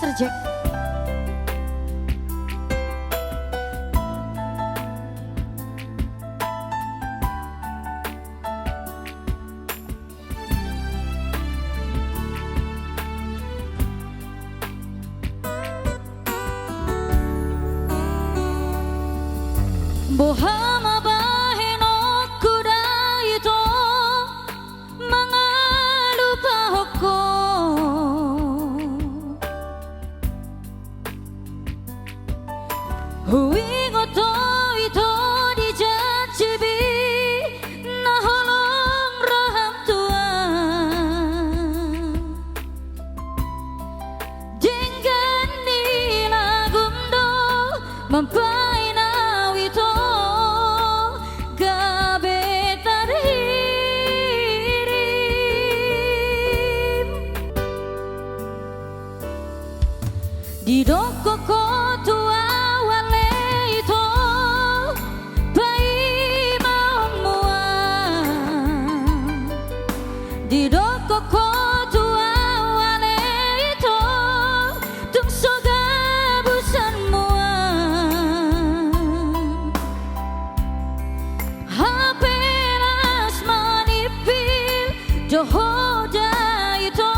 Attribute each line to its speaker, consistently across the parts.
Speaker 1: Mr. Jack. Bohama baheno kudai to mangalupa hoko huingo to ito di jajibi naholong raham tuan jenggan nila gundo mampai na wito di doko kotu awale itu bai mau mua di doko kotu awale itu tung soga busan mua hape las manipil johoda itu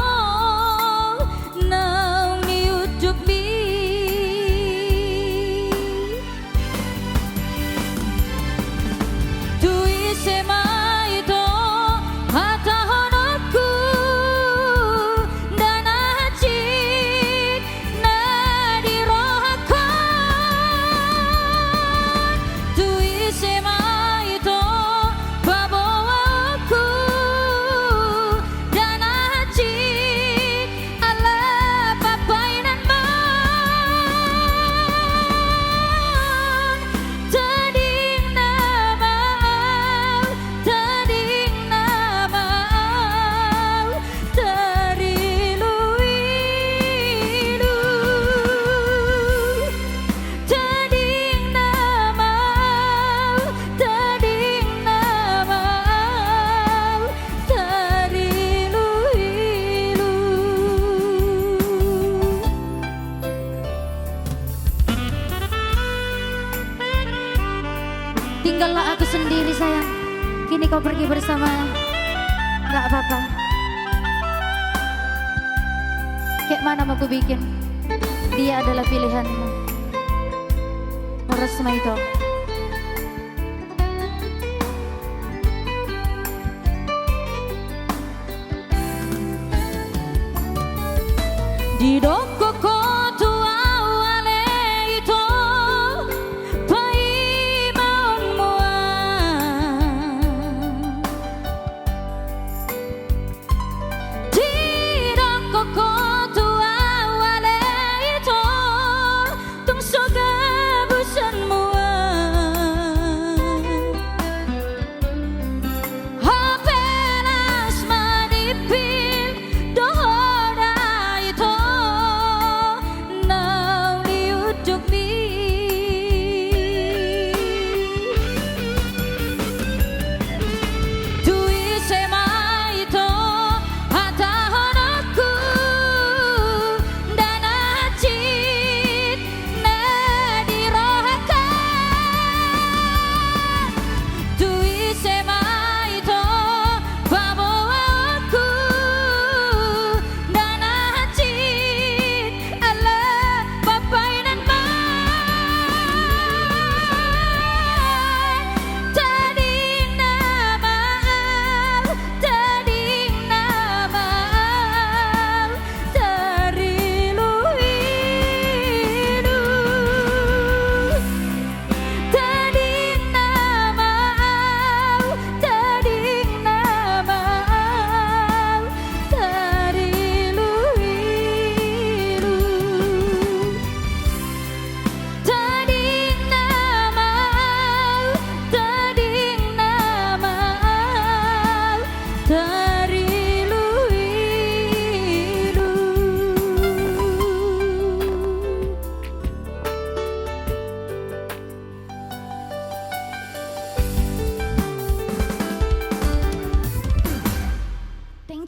Speaker 1: tinggallah aku sendiri sayang, kini kau pergi bersama, gak apa-apa. Kayak mana mau ku bikin, dia adalah pilihanmu. Oras itu. Di doko kotu awale itu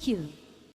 Speaker 2: you.